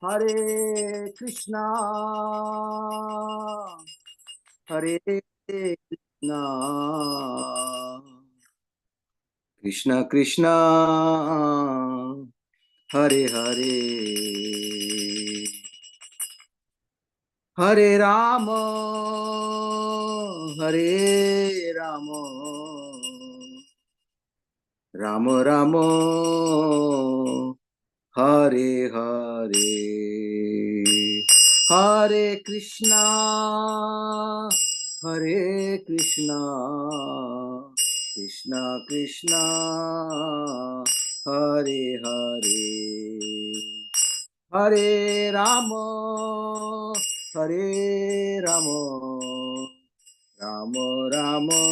Hare Krishna, Hare Krishna, Krishna Krishna, Hare Hare, Hare Rama, Hare Rama, Rama Rama, Hare Hare, Hare Krishna, Hare Krishna, Krishna Krishna, Hare Hare, Hare Rama, Hare Rama, Rama Rama,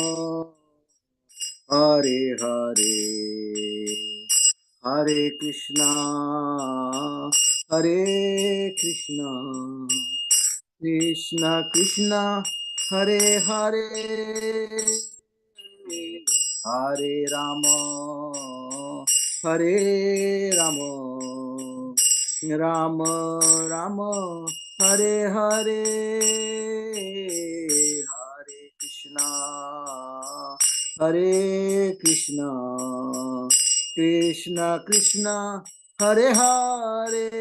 Hare Hare, Hare Krishna, Hare Krishna, Krishna Krishna, Hare Hare, Hare Rama, Hare Rama, Rama Rama, Hare Hare, Hare Krishna, Hare Krishna, Krishna Krishna, Hare Hare,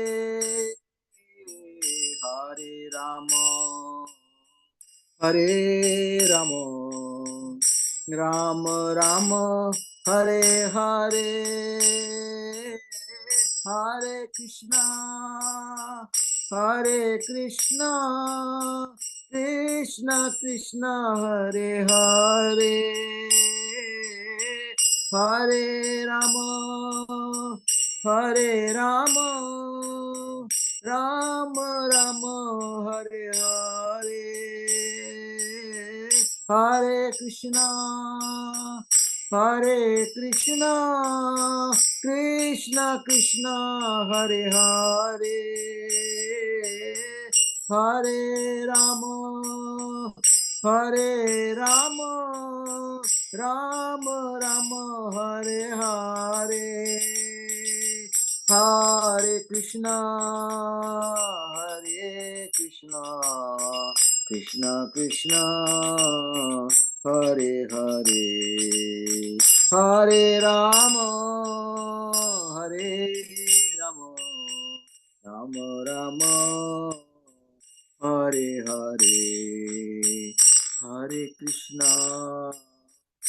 Hare Rama, Hare Rama, Rama Rama, Hare Hare, Hare Krishna, Hare Krishna, Krishna Krishna, Hare Hare, Hare Rama, Hare Rama, Rama Rama, Hare Hare, Hare Krishna, Hare Krishna, Krishna Krishna, Hare Hare, Hare Rama, Hare Rama, Rama Rama, Hare Hare, Hare Krishna, Hare Krishna, Krishna Krishna, Hare Hare, Hare Rama, Hare Rama, Rama Rama, Hare Hare, Hare Krishna,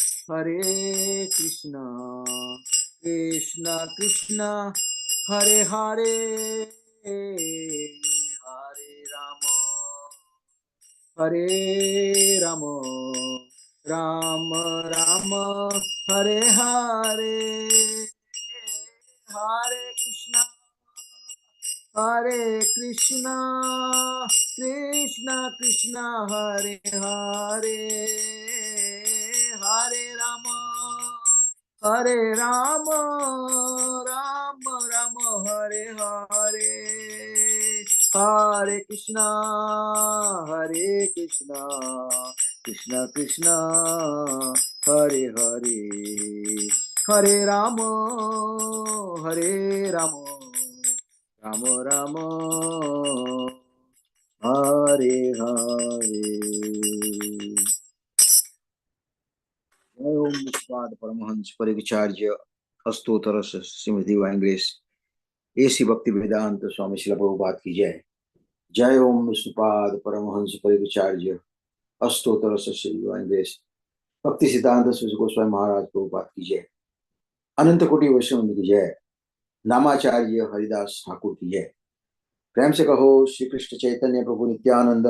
Hare Krishna, Krishna Krishna, Hare Hare, Hare Rama, Hare Rama, Rama Rama, Hare Hare, Hare Krishna, Hare Krishna, Krishna Krishna, Hare Hare, Hare Rama, Hare Rama, Rama Rama, Hare Hare, Hare Krishna, Hare Krishna, Krishna Krishna, Hare Hare, Hare Rama, Hare Rama, Rama Rama, Hare Hare. Om Nishpad Paramahansa Parikacharya Astotaras Srimad Divine Grace AC Bhakti Vedanta Swami Srila Prabhupada की जय. जय ओम Vishnupad Paramhans परिव्राजक अष्टोत्तर Divine Grace भक्ति सिद्धांत श्री गोस्वामी महाराज प्रभुपाद की जय. अनंत कोटि वैष्णव की जय. नामाचार्य हरिदास ठाकुर की जय. प्रेम से कहो श्री कृष्ण चैतन्य प्रभु नित्यानंद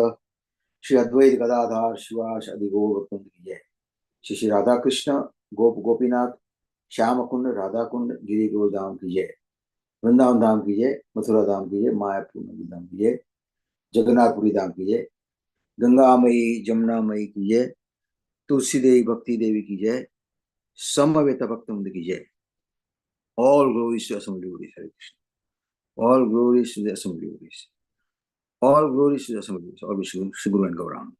श्री अद्वैत गदाधार शिवास आदि गौर भक्तों की जय. श्री श्री राधा कृष्ण गोप गोपीनाथ श्याम कुंड राधा कुंड गिरी गोधाम की जय. वृंदावन धाम की जय. मथुरा धाम की जय. मायापुर धाम की जय. जगन्नाथपुरी धाम की जय. गंगामयी जमुनामयी की जय. तुलसी देवी भक्ति देवी की जय. समवेत भक्तवृंद की जय. All glories to Assembly Glories, Hare Krishna. All glories to the Assembly Glories. All glories to the Assembly Glories. All Shri Guru and Gauranga.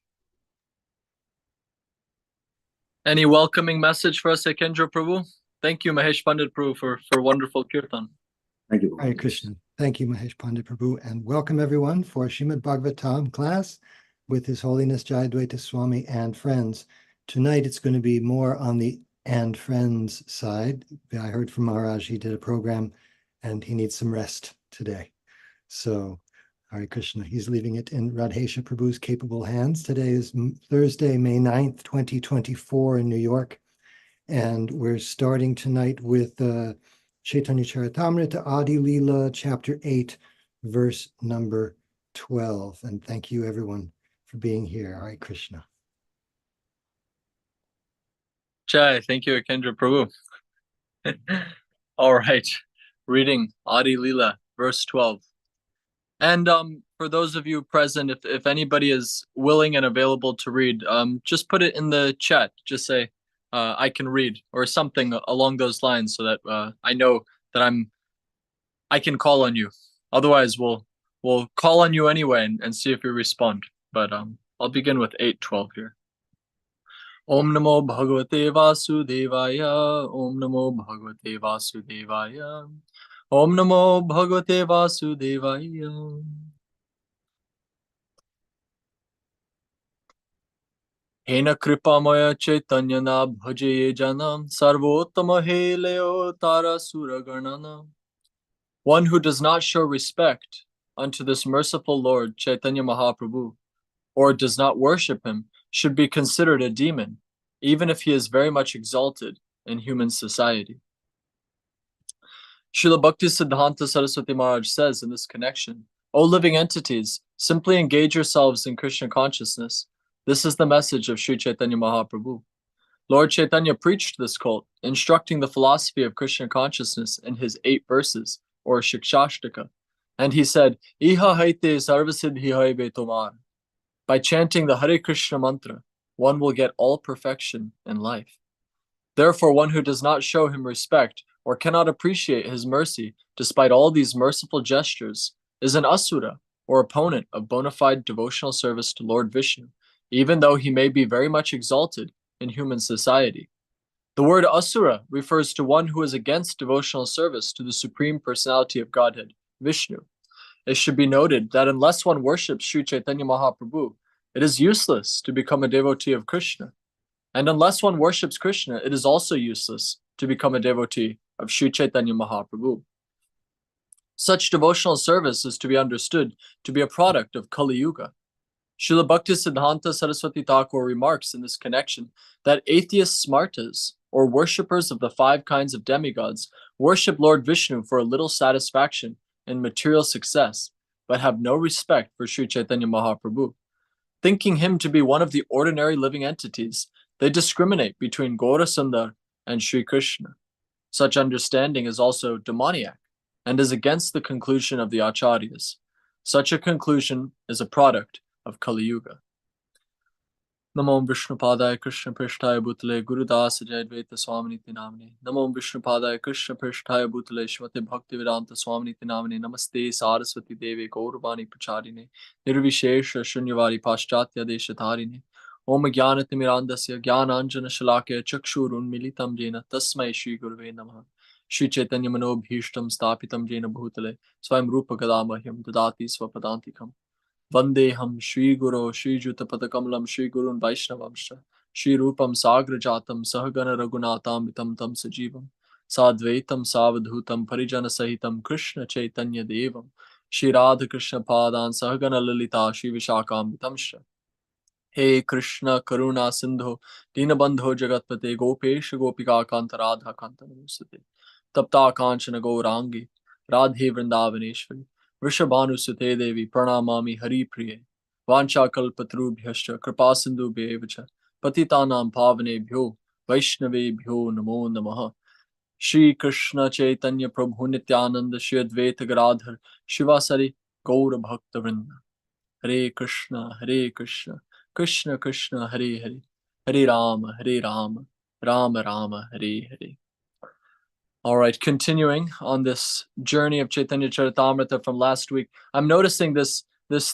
Any welcoming message for us, Ekendra Prabhu? Thank you, Mahesh Pandit Prabhu, for wonderful kirtan. Thank you. Hare Krishna. Thank you, Mahesh Pandit Prabhu, and welcome everyone for Srimad-Bhagavatam class with His Holiness Jayadvaita Swami and friends. Tonight it's going to be more on the and friends side. I heard from Maharaj he did a program and he needs some rest today. So, Hare Krishna, he's leaving it in Radhesha Prabhu's capable hands. Today is Thursday, May 9th, 2024 in New York. And we're starting tonight with Caitanya Caritamrta, Adi Lila, chapter 8, verse number 12. And thank you everyone for being here. Hare Krishna. Jai, thank you, Kendra Prabhu. All right, reading Adi Lila, verse 12. And for those of you present, if anybody is willing and available to read, just put it in the chat. Just say, I can read, or something along those lines, so that I know that I can call on you. Otherwise, we'll call on you anyway and see if you respond. But I'll begin with 8:12 here. Om Namo Bhagavate Vasudevaya. Om Namo Bhagavate Vasudevaya. Om Namo Bhagavate Vasudevaya. Hena Kripamaya Chaitanyana Bhajaye Janam Sarvottama Heleo Tara Suraganana. One who does not show respect unto this merciful Lord Chaitanya Mahaprabhu, or does not worship him, should be considered a demon, even if he is very much exalted in human society. Srila Bhaktisiddhanta Saraswati Maharaj says in this connection, O living entities, simply engage yourselves in Krishna consciousness. This is the message of Sri Chaitanya Mahaprabhu. Lord Chaitanya preached this cult, instructing the philosophy of Krishna consciousness in his 8 verses, or Shikshashtaka. And he said, Iha haite sarvasiddhi haibe tomar. By chanting the Hare Krishna mantra, one will get all perfection in life. Therefore, one who does not show him respect or cannot appreciate his mercy despite all these merciful gestures is an asura, or opponent of bona fide devotional service to Lord Vishnu, even though he may be very much exalted in human society. The word asura refers to one who is against devotional service to the Supreme Personality of Godhead, Vishnu. It should be noted that unless one worships Sri Chaitanya Mahaprabhu, it is useless to become a devotee of Krishna. And unless one worships Krishna, it is also useless to become a devotee of Sri Chaitanya Mahaprabhu. Such devotional service is to be understood to be a product of Kali Yuga. Srila Bhaktisiddhanta Saraswati Thakur remarks in this connection that atheist smartas, or worshippers of the 5 kinds of demigods, worship Lord Vishnu for a little satisfaction and material success, but have no respect for Sri Chaitanya Mahaprabhu. Thinking him to be one of the ordinary living entities, they discriminate between Gaura Sundar and Sri Krishna. Such understanding is also demoniac and is against the conclusion of the Acharyas. Such a conclusion is a product of Kali Yuga. Namo Vishnupadaya Krishna Prishtaya Bhutale Gurudas Jayadvaita Swami Namane. Namo Vishnupadaya Krishna Prishtaya Bhutale Shvate Bhaktivedanta Swami Namane. Namaste Saraswati Devi Gaurvani Pracharine. Nirvishesha Shunyvari Paschatya Deshatharine. Om Jnanatimirandasya Jnananjana Shalakya Chakshurun Militam Jena Tasmai Shri Guruve Namaha. Shri Chaitanya Manobhishtam Stapitam Jena Bhutale Swayam Rupa Gadamahyam Dadati Swapadantikam. Vandeham Shri Guru Shri Juta Padakamalam Shri Gurun Vaishnavamsha Shri Rupam Sagrajatam Sahagana Raghunatam Vitam Tam Sajivam Sadvaitam Savadhutam Parijana Sahitam Krishna Chaitanya Devam Shri Radha Krishna Padan Sahagana Lalita Shri Vishakam Vitamsha. He Krishna Karuna Sindhu Dinabandho Jagatpate Gopesh Gopika Kanta Radha Kanta Namusate Tapta Kanchana Gaurangi Radhe Vrindavaneshwari Vrishabhanu Sute Devi Pranamami Hari Priye Vancha Kalpatrubhyascha Kripa Sindhu Bevacha Patitanam Pavane Bhyo Vaishnave Bhyo Namo Namaha. Shri Krishna Chaitanya Prabhu Nityananda Shri Advaita Gadadhar Shivasari Gaura Bhakta Vrinda. Hare Krishna Krishna Krishna Hare Hare Hare Rama Rama Rama Hare Hare. All right, continuing on this journey of Caitanya Caritamrta from last week, I'm noticing this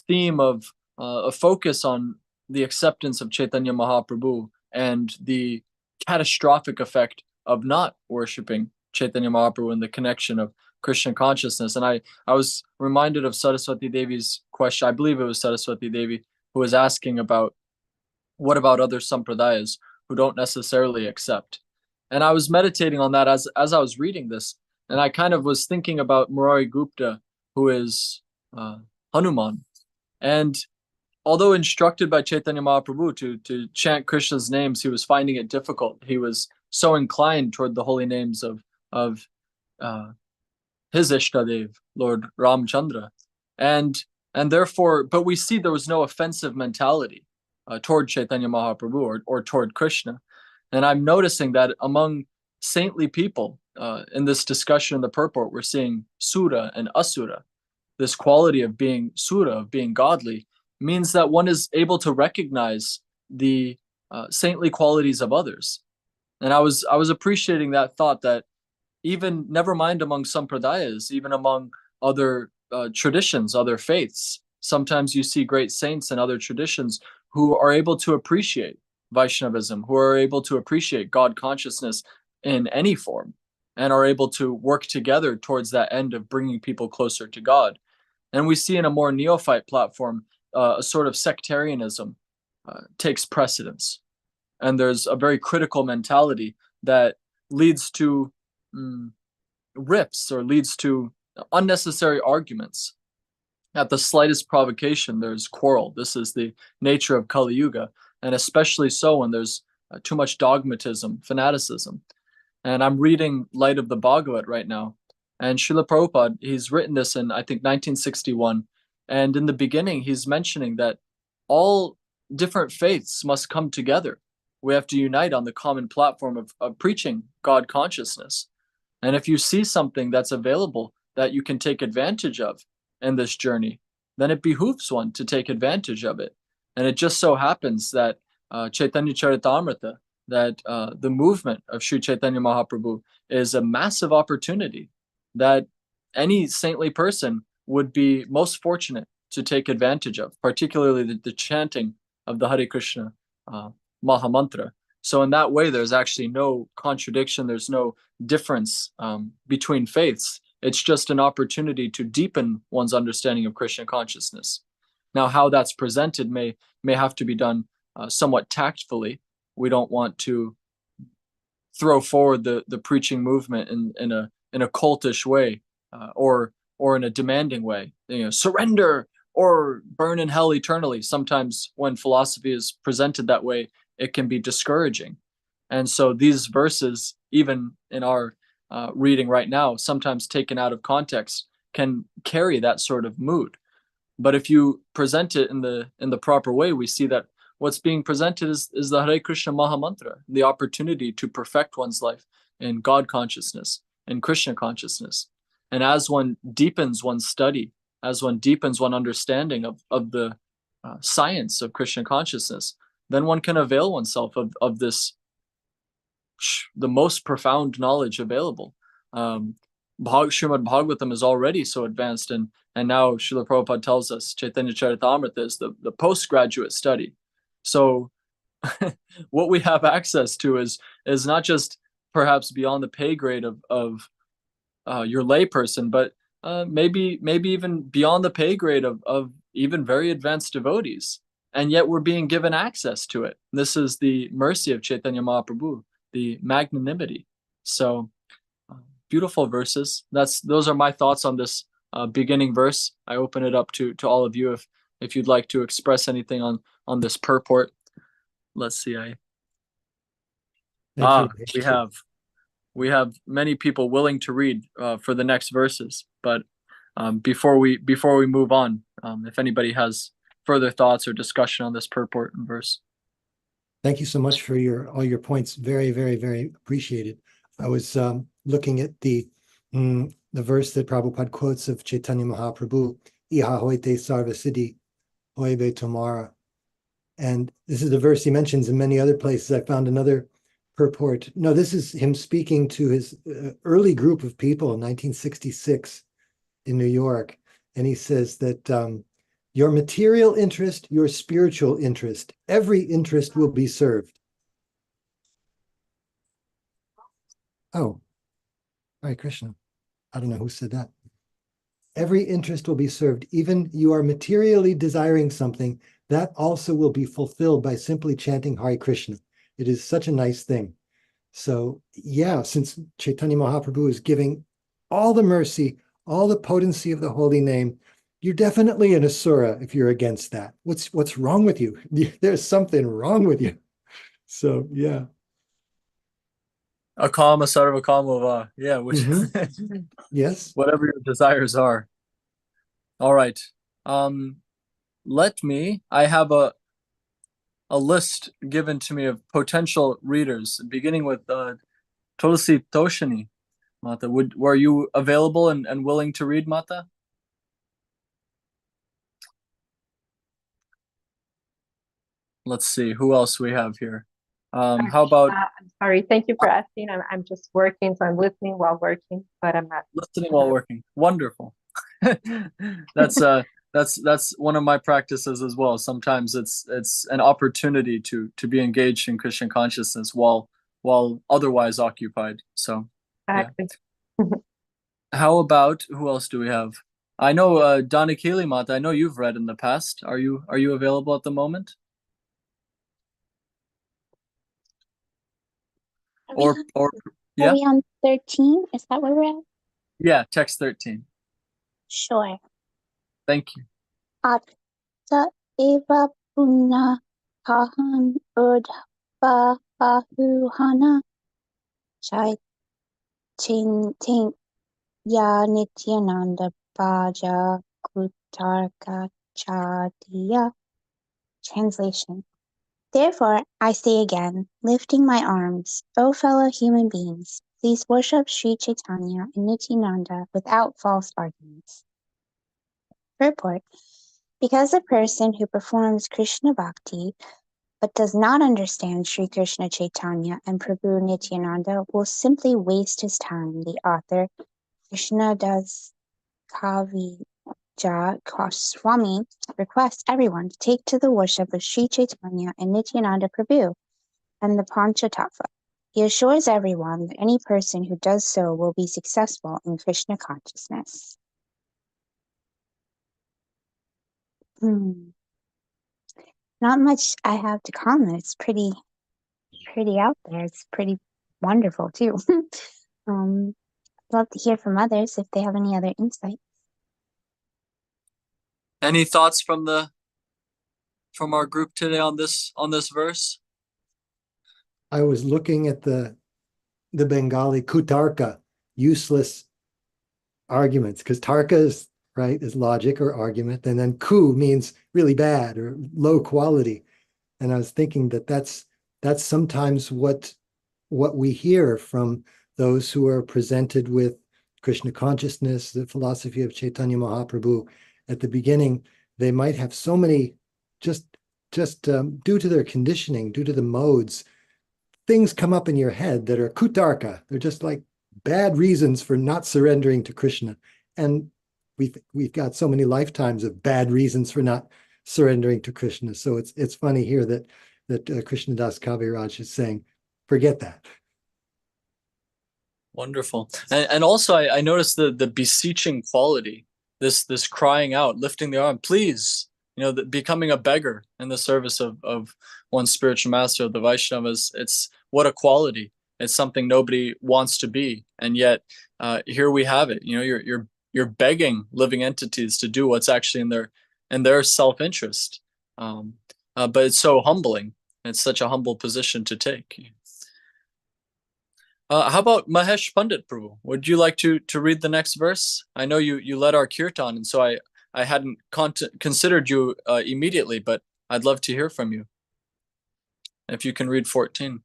theme of a focus on the acceptance of Chaitanya Mahaprabhu and the catastrophic effect of not worshiping Chaitanya Mahaprabhu and the connection of Christian consciousness. And I was reminded of Saraswati Devi's question. I believe it was Saraswati Devi who was asking about, what about other sampradayas who don't necessarily accept? And I was meditating on that as I was reading this, and I kind of was thinking about Murari Gupta, who is Hanuman. And although instructed by Chaitanya Mahaprabhu to chant Krishna's names, he was finding it difficult. He was so inclined toward the holy names of his Ishtadev, Lord Ramchandra. And therefore, but we see there was no offensive mentality toward Chaitanya Mahaprabhu or toward Krishna. And I'm noticing that among saintly people in this discussion in the purport, we're seeing Sura and Asura. This quality of being Sura, of being godly, means that one is able to recognize the saintly qualities of others. And I was appreciating that thought, that even, never mind among sampradayas, even among other traditions, other faiths, sometimes you see great saints in other traditions who are able to appreciate Vaishnavism, who are able to appreciate God consciousness in any form, and are able to work together towards that end of bringing people closer to God. And we see in a more neophyte platform, a sort of sectarianism takes precedence. And there's a very critical mentality that leads to rifts, or leads to unnecessary arguments. At the slightest provocation, there's quarrel. This is the nature of Kali Yuga, and especially so when there's too much dogmatism, fanaticism. And I'm reading Light of the Bhagavat right now, and Srila Prabhupada, he's written this in, I think, 1961. And in the beginning, he's mentioning that all different faiths must come together. We have to unite on the common platform of preaching God consciousness. And if you see something that's available that you can take advantage of in this journey, then it behooves one to take advantage of it. And it just so happens that Caitanya Caritamrta, that the movement of Sri Chaitanya Mahaprabhu, is a massive opportunity that any saintly person would be most fortunate to take advantage of, particularly the chanting of the Hare Krishna Mahamantra. So in that way, there's actually no contradiction, there's no difference between faiths. It's just an opportunity to deepen one's understanding of Krishna consciousness. Now, how that's presented may have to be done somewhat tactfully. We don't want to throw forward the preaching movement in a cultish way, or in a demanding way. Surrender or burn in hell eternally. Sometimes when philosophy is presented that way, it can be discouraging. And so these verses, even in our reading right now, sometimes taken out of context, can carry that sort of mood. But if you present it in the proper way, we see that what's being presented is the Hare Krishna Mahamantra, the opportunity to perfect one's life in God consciousness and Krishna consciousness. And as one deepens one's study, as one deepens one's understanding of the science of Krishna consciousness, then one can avail oneself of this, the most profound knowledge available. Srimad-Bhagavatam is already so advanced, and now Srila Prabhupada tells us Caitanya Caritamrta is the postgraduate study. So what we have access to is not just perhaps beyond the pay grade of your layperson, but maybe even beyond the pay grade of even very advanced devotees. And yet we're being given access to it. This is the mercy of Chaitanya Mahaprabhu, the magnanimity. So beautiful verses. Those are my thoughts on this beginning verse. I open it up to all of you if you'd like to express anything on this purport. Let's see. We have many people willing to read for the next verses. But before we move on, if anybody has further thoughts or discussion on this purport and verse. Thank you so much for all your points. Very, very, very appreciated. I was looking at the verse that Prabhupada quotes of Chaitanya Mahaprabhu, Iha hoite sarva siddhi hoive tomorrow. And this is the verse he mentions in many other places. I found another purport. No, this is him speaking to his early group of people in 1966 in New York. And he says that your material interest, your spiritual interest, every interest will be served. Oh, Hare Krishna. I don't know who said that. Every interest will be served. Even you are materially desiring something, that also will be fulfilled by simply chanting Hare Krishna. It is such a nice thing. So yeah, since Chaitanya Mahaprabhu is giving all the mercy, all the potency of the holy name, you're definitely an asura if you're against that. What's wrong with you? There's something wrong with you. So yeah. Akama sarva kamava. Yeah, which Yes. whatever your desires are. All right. I have a list given to me of potential readers, beginning with Tulsi Toshini. Mata, were you available and willing to read, Mata? Let's see who else we have here. How about I'm sorry. Thank you for asking. I'm just working, so I'm listening while working, but I'm not listening while working? Wonderful. That's one of my practices as well. Sometimes it's an opportunity to be engaged in Krishna consciousness while otherwise occupied. So yeah. How about who else do we have? I know Danikili Mata, I know you've read in the past. Are you available at the moment? Or yeah? Are we on 13? Is that where we're at? Yeah, text 13. Sure. Thank you. Atta eva punna kahan udvahuhana chai ting ya nityananda bhaja kutarka chadiya. Translation. Therefore, I say again, lifting my arms, O fellow human beings, please worship Sri Chaitanya and Nityananda without false arguments. Purport. Because a person who performs Krishna Bhakti but does not understand Sri Krishna Chaitanya and Prabhu Nityananda will simply waste his time, the author, Krishnadas Kavi Swami, requests everyone to take to the worship of Sri Chaitanya and Nityananda Prabhu and the Panchatattva. He assures everyone that any person who does so will be successful in Krishna consciousness. Not much I have to comment. It's pretty out there. It's pretty wonderful too. Love to hear from others if they have any other insight. Any thoughts from our group today on this verse? I was looking at the Bengali kutarka, useless arguments, because tarka is right is logic or argument, and then ku means really bad or low quality. And I was thinking that's sometimes what we hear from those who are presented with Krishna consciousness, the philosophy of Chaitanya Mahaprabhu. At the beginning, they might have so many just due to their conditioning, due to the modes, things come up in your head that are kutarka. They're just like bad reasons for not surrendering to Krishna. And we've got so many lifetimes of bad reasons for not surrendering to Krishna. So it's funny here that Krishnadas Kaviraj is saying, forget that. Wonderful. And also I noticed the beseeching quality, this crying out, lifting the arm, please, becoming a beggar in the service of one's spiritual master, the Vaishnavas. It's what a quality. It's something nobody wants to be. And yet here we have it. You're begging living entities to do what's actually in their self-interest. But it's so humbling. It's such a humble position to take. How about Mahesh Pandit Prabhu? Would you like to read the next verse? I know you led our kirtan, and so I hadn't considered you immediately, but I'd love to hear from you. If you can read 14.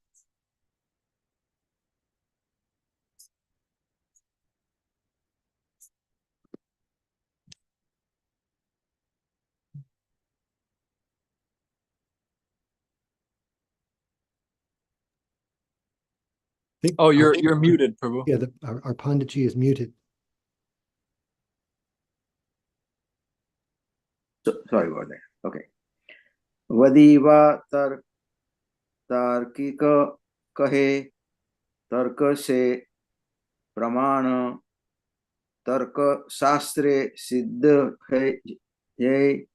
Oh, you're muted, Prabhu. Yeah, our Panditji is muted. Sorry about that. Okay. Vadiva tarkika kahe tarka se pramana tarka shastre siddha hai ye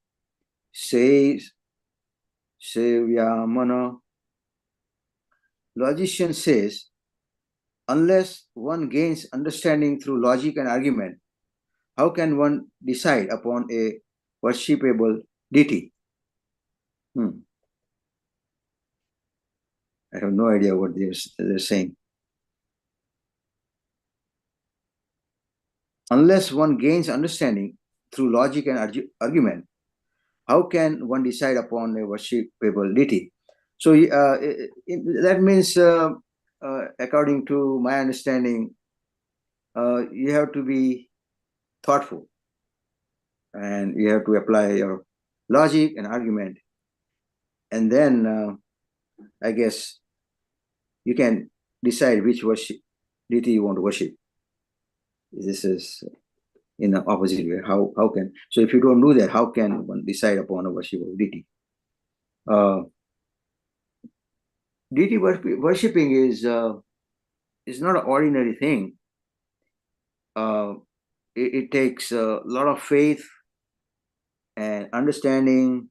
says sevyamana. Logician says, unless one gains understanding through logic and argument, how can one decide upon a worshipable deity? I have no idea what they're saying. Unless one gains understanding through logic and argument, how can one decide upon a worshipable deity? So that means, according to my understanding, you have to be thoughtful and you have to apply your logic and argument. And then I guess you can decide which deity you want to worship. This is in the opposite way. How can, so if you don't do that, how can one decide upon a worshipable deity? Deity worshipping is not an ordinary thing. It takes a lot of faith and understanding.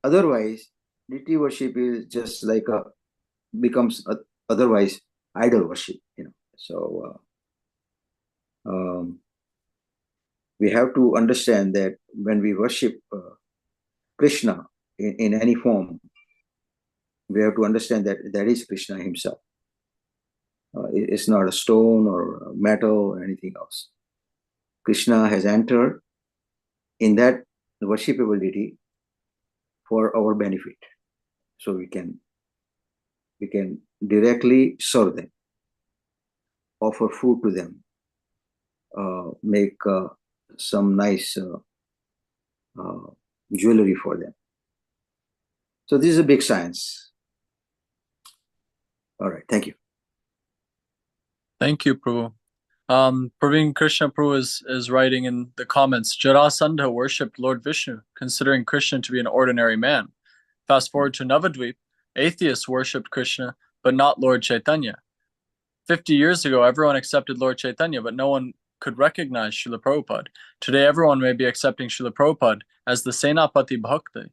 Otherwise, deity worship is just like becomes otherwise idol worship. So we have to understand that when we worship Krishna in any form, we have to understand that that is Krishna himself. It's not a stone or a metal or anything else. Krishna has entered in that worshipable deity for our benefit. So we can directly serve them, offer food to them, make some nice jewelry for them. So this is a big science. All right, thank you. Thank you, Prabhu. Praveen Krishna Prabhu is writing in the comments, Jarasandha worshipped Lord Vishnu, considering Krishna to be an ordinary man. Fast forward to Navadvip, atheists worshipped Krishna, but not Lord Chaitanya. 50 years ago, everyone accepted Lord Chaitanya, but no one could recognize Srila Prabhupada. Today, everyone may be accepting Srila Prabhupada as the Senapati Bhakti,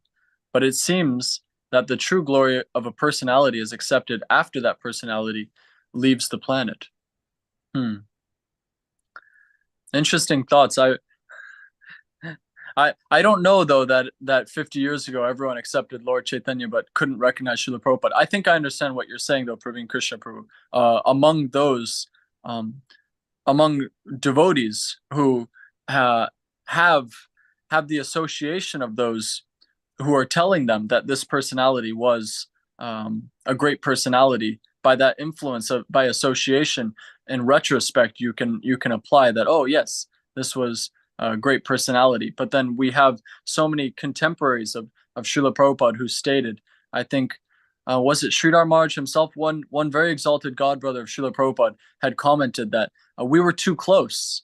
but it seems that the true glory of a personality is accepted after that personality leaves the planet. Interesting thoughts. I don't know, though, that 50 years ago everyone accepted Lord Chaitanya but couldn't recognize Srila Prabhupada. I think I understand what you're saying, though, Praveen Krishna Prabhu. Among those, among devotees who have the association of those who are telling them that this personality was a great personality, by that influence by association, in retrospect, you can apply that, oh yes, this was a great personality. But then we have so many contemporaries of Srila Prabhupada who stated, I think, was it Sridhar Maharaj himself, one very exalted godbrother of Srila Prabhupada, had commented that we were too close.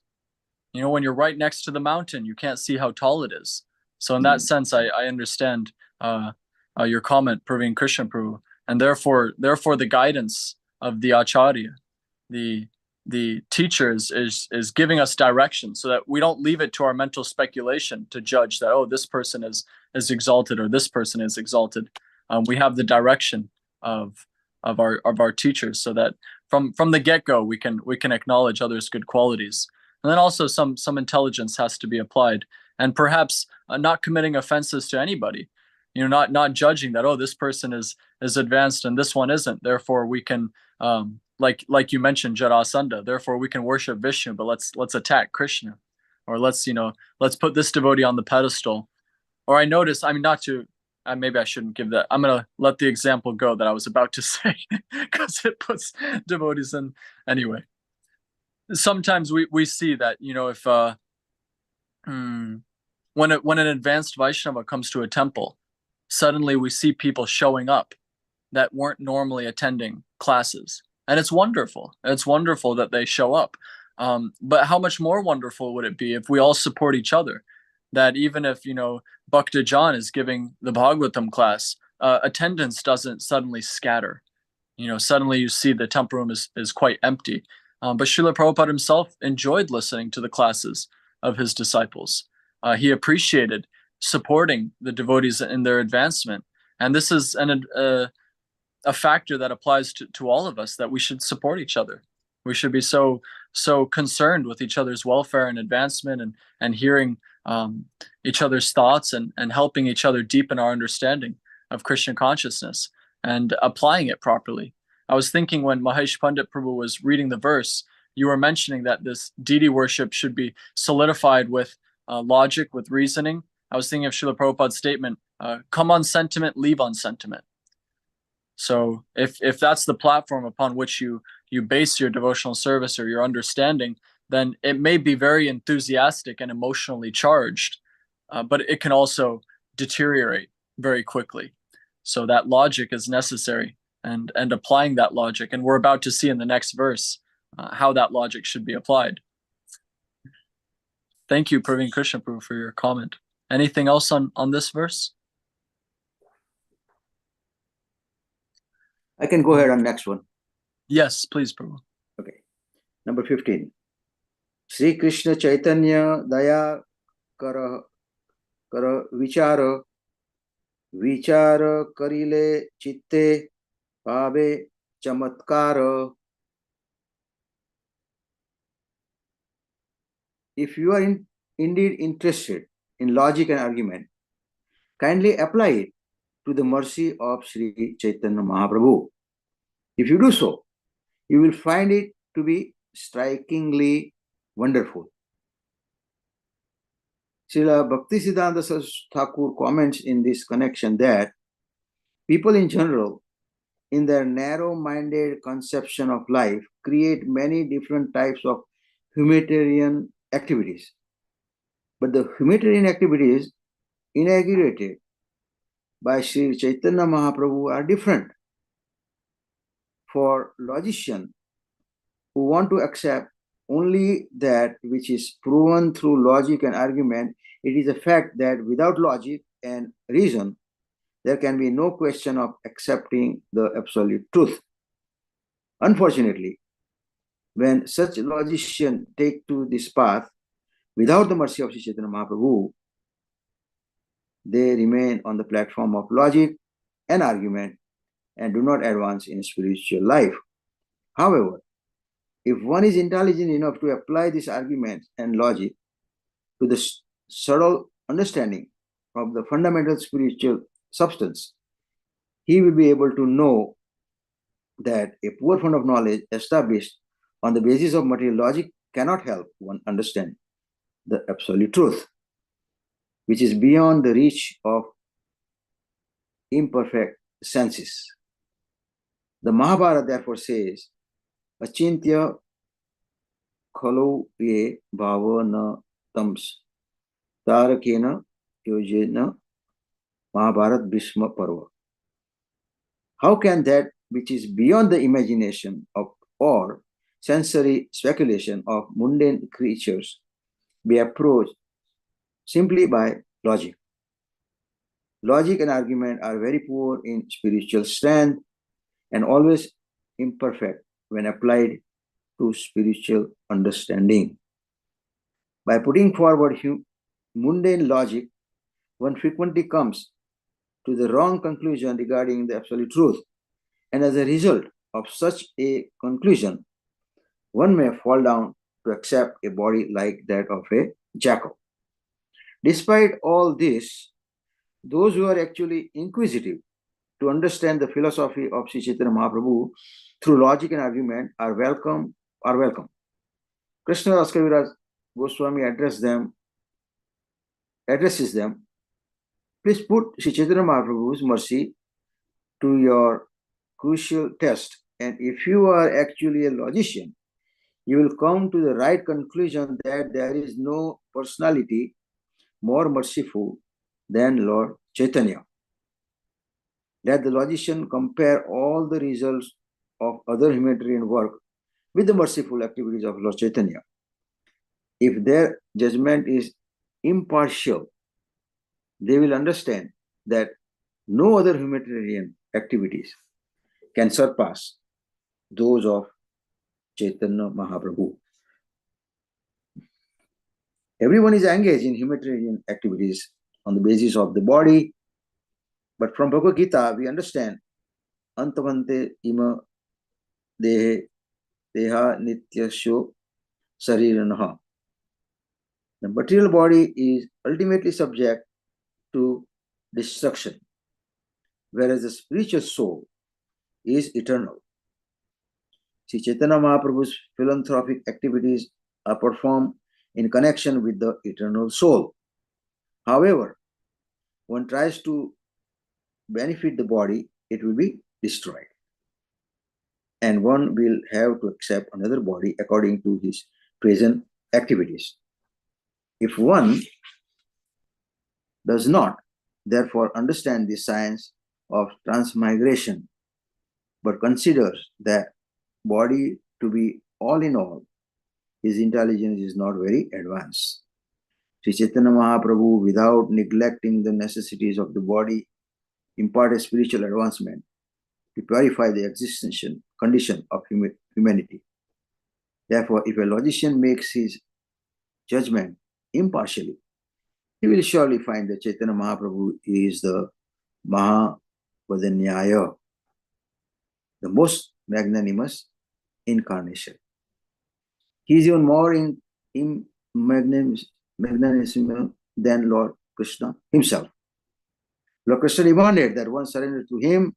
When you're right next to the mountain, you can't see how tall it is. So in that sense, I understand your comment, Praveen Krishna Prabhu, and therefore the guidance of the Acharya, the teacher, is giving us direction so that we don't leave it to our mental speculation to judge that, oh, this person is exalted or this person is exalted. We have the direction of our teachers, so that from the get-go we can acknowledge others' good qualities. And then also some intelligence has to be applied, and perhaps not committing offenses to anybody. Not judging that, oh, this person is advanced and this one isn't. Therefore, we can, like you mentioned, Jarasandha. Therefore, we can worship Vishnu, but let's attack Krishna, or let's put this devotee on the pedestal. Or I notice, maybe I shouldn't give that. I'm gonna let the example go that I was about to say because it puts devotees in. Anyway, sometimes we see that if when an advanced Vaishnava comes to a temple, suddenly we see people showing up that weren't normally attending classes. And it's wonderful. It's wonderful that they show up. But how much more wonderful would it be if we all support each other? That even if, Bhakta John is giving the Bhagavatam class, attendance doesn't suddenly scatter. Suddenly you see the temple room is quite empty. But Srila Prabhupada himself enjoyed listening to the classes of his disciples. He appreciated supporting the devotees in their advancement. And this is a factor that applies to all of us, that we should support each other. We should be so concerned with each other's welfare and advancement, and hearing each other's thoughts, and helping each other deepen our understanding of Krishna consciousness and applying it properly. I was thinking, when Mahesh Pandit Prabhu was reading the verse, you were mentioning that this deity worship should be solidified with logic, with reasoning. I was thinking of Srila Prabhupada's statement, come on sentiment, leave on sentiment. So if that's the platform upon which you base your devotional service or your understanding, then it may be very enthusiastic and emotionally charged, but it can also deteriorate very quickly. So that logic is necessary, and applying that logic. And we're about to see in the next verse how that logic should be applied. Thank you, Praveen Krishna Prabhu, for your comment. Anything else on this verse? I can go ahead on next one. Yes, please, Prabhu. Okay. Number 15. Sri Krishna Caitanya Daya Kara Vichara Karile Chitte Pabe Chamatkara. If you are indeed interested in logic and argument, kindly apply it to the mercy of Sri Chaitanya Mahaprabhu. If you do so, you will find it to be strikingly wonderful. Srila Bhaktisiddhanta Saraswati Thakur comments in this connection that people in general, in their narrow-minded conception of life, create many different types of humanitarian activities. But the humanitarian activities inaugurated by Sri Chaitanya Mahaprabhu are different. For logicians who want to accept only that which is proven through logic and argument, it is a fact that without logic and reason, there can be no question of accepting the absolute truth. Unfortunately, when such logicians take to this path without the mercy of Sri Chaitanya Mahaprabhu, they remain on the platform of logic and argument and do not advance in spiritual life. However, if one is intelligent enough to apply this argument and logic to the subtle understanding of the fundamental spiritual substance, he will be able to know that a poor fund of knowledge established on the basis of material logic cannot help one understand the absolute truth, which is beyond the reach of imperfect senses. The Mahabharata therefore says, Achintya khalo ye bhavana tams tarakena yojena Mahabharat Bhishma Parva. How can that which is beyond the imagination of or sensory speculation of mundane creatures be approached simply by logic? Logic and argument are very poor in spiritual strength and always imperfect when applied to spiritual understanding. By putting forward mundane logic, one frequently comes to the wrong conclusion regarding the absolute truth, and as a result of such a conclusion, one may fall down to accept a body like that of a jackal. Despite all this, those who are actually inquisitive to understand the philosophy of Sri Chaitanya Mahaprabhu through logic and argument are welcome. Krishna Das Kaviraj Goswami addresses them. Please put Sri Chaitanya Mahaprabhu's mercy to your crucial test, and if you are actually a logician, you will come to the right conclusion that there is no personality more merciful than Lord Chaitanya. Let the logician compare all the results of other humanitarian work with the merciful activities of Lord Chaitanya. If their judgment is impartial, they will understand that no other humanitarian activities can surpass those of Chaitanya Mahaprabhu. Everyone is engaged in humanitarian activities on the basis of the body, but from Bhagavad Gita we understand Antavante ima deha nityasyo sariranaha. The material body is ultimately subject to destruction, whereas the spiritual soul is eternal. Sri Chaitanya Mahaprabhu's philanthropic activities are performed in connection with the eternal soul. However, one tries to benefit the body, it will be destroyed. And one will have to accept another body according to his present activities. If one does not, therefore, understand the science of transmigration, but considers that body to be all in all, his intelligence is not very advanced. Sri Chaitanya Mahaprabhu, without neglecting the necessities of the body, imparted spiritual advancement to purify the existential condition of humanity. Therefore, if a logician makes his judgment impartially, he will surely find that Chaitanya Mahaprabhu is the Mahavadanyaya, the most magnanimous incarnation. He is even more magnanimous than Lord Krishna himself. Lord Krishna demanded that one surrender to him,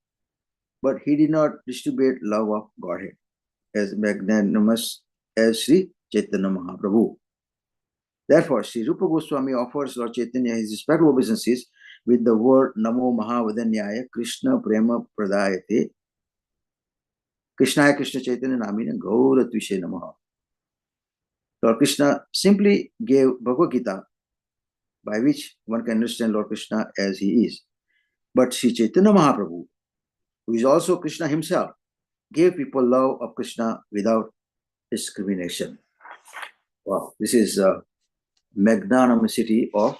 but he did not distribute love of Godhead as magnanimous as Sri Chaitanya Mahaprabhu. Therefore, Sri Rupa Goswami offers Lord Chaitanya his respectful obeisances with the word Namo Mahavadanyaya Krishna Prema Pradayate Krishnaya Krishna Chaitanya Namina Gauratvishe Namaha. Lord Krishna simply gave Bhagavad Gita, by which one can understand Lord Krishna as he is. But Sri Chaitanya Mahaprabhu, who is also Krishna himself, gave people love of Krishna without discrimination. Wow, this is magnanimity of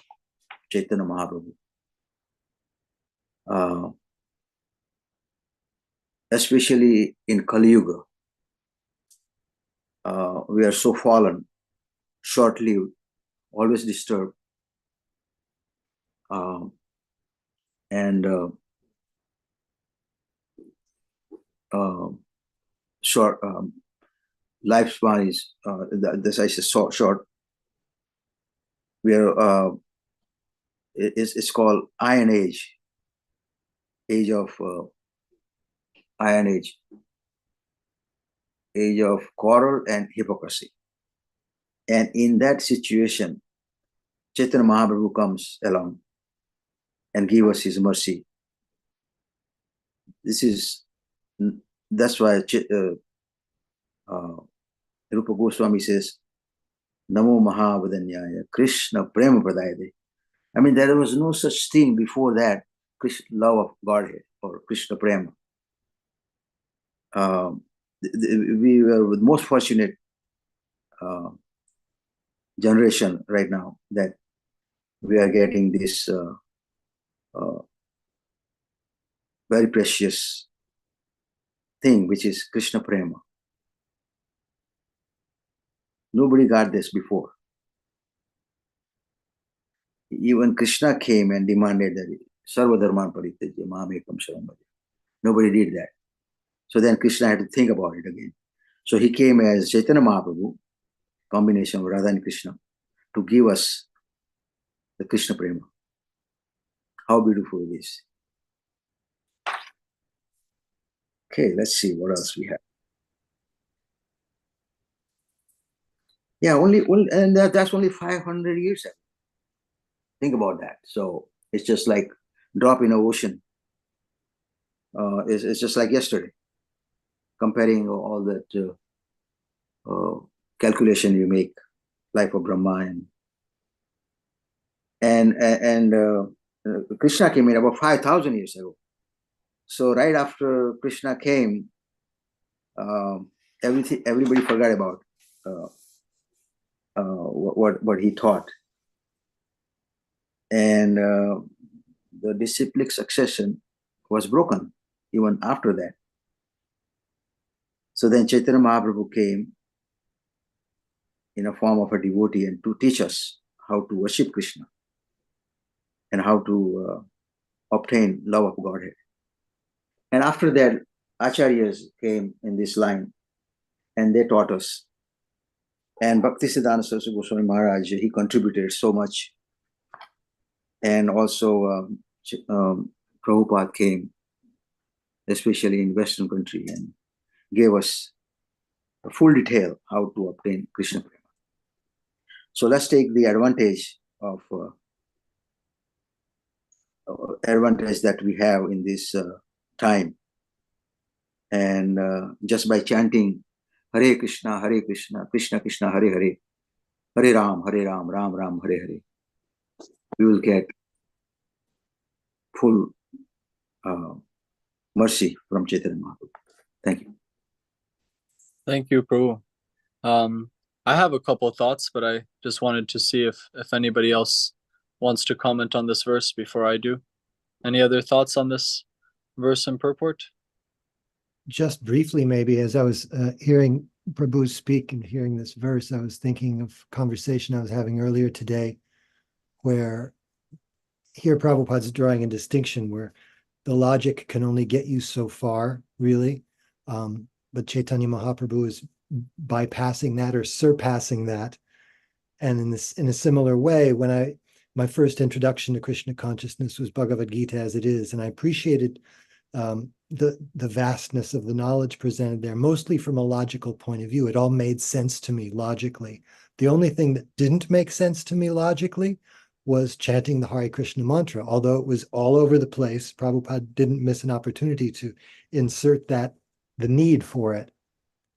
Chaitanya Mahaprabhu. Especially in Kali Yuga, we are so fallen, short-lived, always disturbed, and short lifespan is the size is so short. We are it's called Iron Age, age of Iron Age, age of quarrel and hypocrisy. And in that situation, Chaitanya Mahaprabhu comes along and gives us his mercy. That's why Rupa Goswami says, Namo Mahavadanyaya Krishna Prema Pradayate. I mean, there was no such thing before that, Krishna, love of Godhead or Krishna Prema. We were the most fortunate generation right now that we are getting this very precious thing, which is Krishna Prema. Nobody got this before. Even Krishna came and demanded that Sarva Dharman Parityaja Mamekam Sharanam Bhaja. Nobody did that. So then Krishna had to think about it again. So he came as Chaitanya Mahaprabhu, combination of Radha and Krishna, to give us the Krishna Prema. How beautiful it is. Okay, let's see what else we have. Yeah, and that's only 500 years ago. Think about that. So it's just like drop in the ocean. It's just like yesterday, comparing all that calculation you make, life of Brahma and Krishna came in about 5,000 years ago. So right after Krishna came, everybody forgot about what he taught, and the disciplic succession was broken even after that. So then Chaitanya Mahaprabhu came in a form of a devotee and to teach us how to worship Krishna and how to obtain love of Godhead. And after that, Acharyas came in this line and they taught us. And Bhaktisiddhanta Saraswati Goswami Maharaj, he contributed so much. And also Prabhupada came, especially in Western country, and gave us a full detail how to obtain Krishna Prema. So let's take the advantage of advantage that we have in this time. And just by chanting Hare Krishna, Krishna Krishna, Hare Hare, Hare Ram, Ram Ram, Hare Hare, we will get full mercy from Chaitanya Mahaprabhu. Thank you. Thank you, Prabhu. I have a couple of thoughts, but I just wanted to see if anybody else wants to comment on this verse before I do. Any other thoughts on this verse and purport? Just briefly, maybe, as I was hearing Prabhu speak and hearing this verse, I was thinking of a conversation I was having earlier today, where here Prabhupada's drawing a distinction where the logic can only get you so far, really. But Chaitanya Mahaprabhu is bypassing that or surpassing that. And in a similar way, when my first introduction to Krishna consciousness was Bhagavad Gita as it is, and I appreciated the vastness of the knowledge presented there, mostly from a logical point of view. It all made sense to me logically. The only thing that didn't make sense to me logically was chanting the Hare Krishna mantra. Although it was all over the place, Prabhupada didn't miss an opportunity to insert the need for it.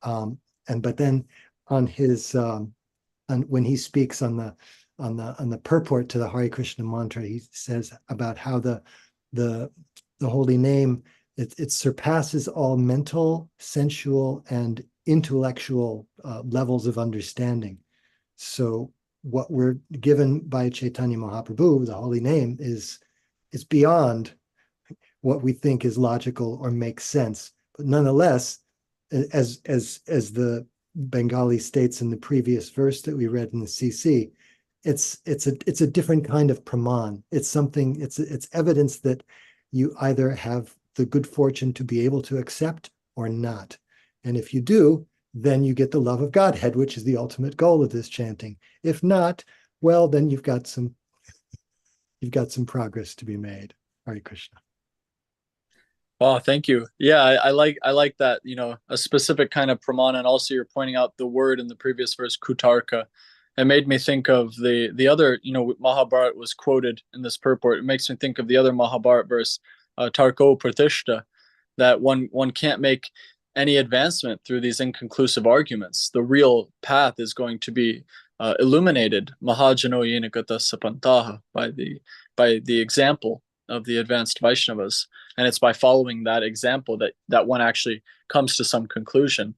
But then on his when he speaks on the purport to the Hare Krishna mantra, he says about how the holy name, it surpasses all mental, sensual, and intellectual levels of understanding. So what we're given by Chaitanya Mahaprabhu, the holy name, is beyond what we think is logical or makes sense. But nonetheless, as the Bengali states in the previous verse that we read in the CC, it's a different kind of praman. It's evidence that you either have the good fortune to be able to accept or not. And if you do, then you get the love of Godhead, which is the ultimate goal of this chanting. If not, well, then you've got some progress to be made. Hare Krishna. Oh, thank you. Yeah, I like that, a specific kind of pramana, and also you're pointing out the word in the previous verse, kutarka. It made me think of the other, Mahabharata was quoted in this purport. It makes me think of the other Mahabharata verse, Tarko Pratishta, that one can't make any advancement through these inconclusive arguments. The real path is going to be illuminated, Mahajano Yenagata Sapantaha, by the example of the advanced Vaishnavas. And it's by following that example that one actually comes to some conclusion.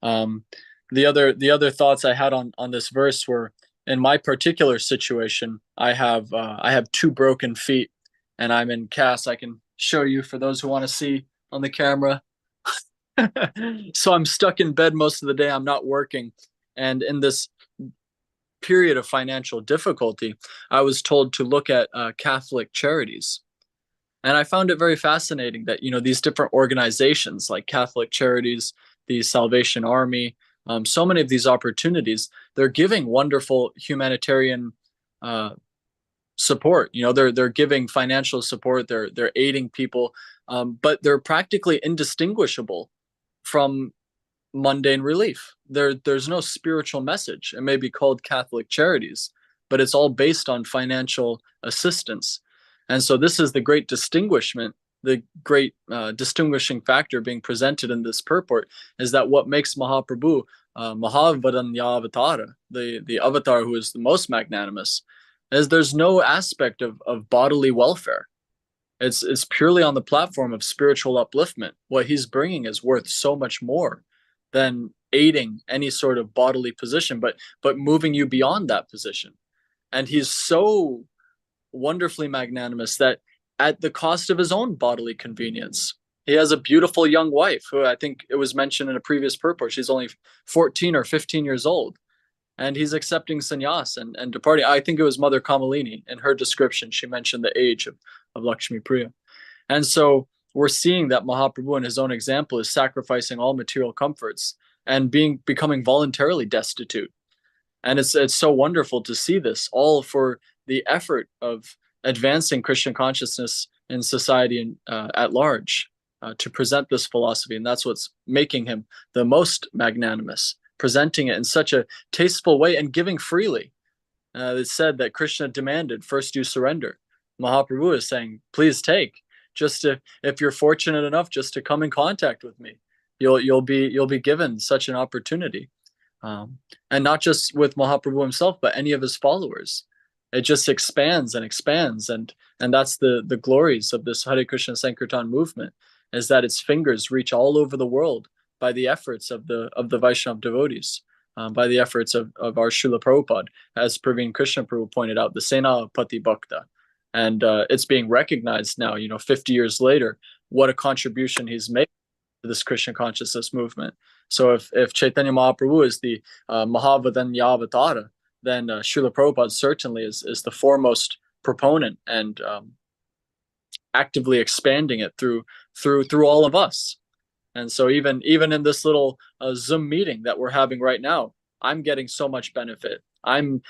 The other thoughts I had on this verse were, in my particular situation, I have 2 broken feet, and I'm in cast. I can show you for those who want to see on the camera. So I'm stuck in bed most of the day. I'm not working. And in this period of financial difficulty, I was told to look at Catholic charities. And I found it very fascinating that, these different organizations like Catholic Charities, the Salvation Army, so many of these opportunities, they're giving wonderful humanitarian support. They're giving financial support, they're aiding people, but they're practically indistinguishable from mundane relief. There's no spiritual message. It may be called Catholic Charities, but it's all based on financial assistance. And so this is the great distinguishment, the great distinguishing factor being presented in this purport, is that what makes Mahaprabhu Mahavadanya the avatar who is the most magnanimous, is there's no aspect of bodily welfare. It's purely on the platform of spiritual upliftment. What he's bringing is worth so much more than aiding any sort of bodily position, but moving you beyond that position. And he's so wonderfully magnanimous that at the cost of his own bodily convenience, he has a beautiful young wife who, I think it was mentioned in a previous purport, she's only 14 or 15 years old. and he's accepting sannyas and departing. I think it was Mother Kamalini. In her description, she mentioned the age of Lakshmi Priya. And so we're seeing that Mahaprabhu, in his own example, is sacrificing all material comforts and becoming voluntarily destitute. And it's so wonderful to see this, all for the effort of advancing Christian consciousness in society at large, to present this philosophy. And that's what's making him the most magnanimous, presenting it in such a tasteful way and giving freely. It's said that Krishna demanded, first you surrender. Mahaprabhu is saying, please take. Just if you're fortunate enough just to come in contact with me, you'll be given such an opportunity. And not just with Mahaprabhu himself, but any of his followers. It just expands and expands, and that's the glories of this Hare Krishna Sankirtan movement, is that its fingers reach all over the world by the efforts of the Vaishnava devotees, by the efforts of our Srila Prabhupada, as Praveen Krishna Prabhu pointed out, the Sena Pati Bhakta. And it's being recognized now, 50 years later, what a contribution he's made to this Krishna consciousness movement. So if Chaitanya Mahaprabhu is the Mahavadanya, then Srila Prabhupada certainly is the foremost proponent and actively expanding it through all of us. And so even in this little Zoom meeting that we're having right now, I'm getting so much benefit. I'm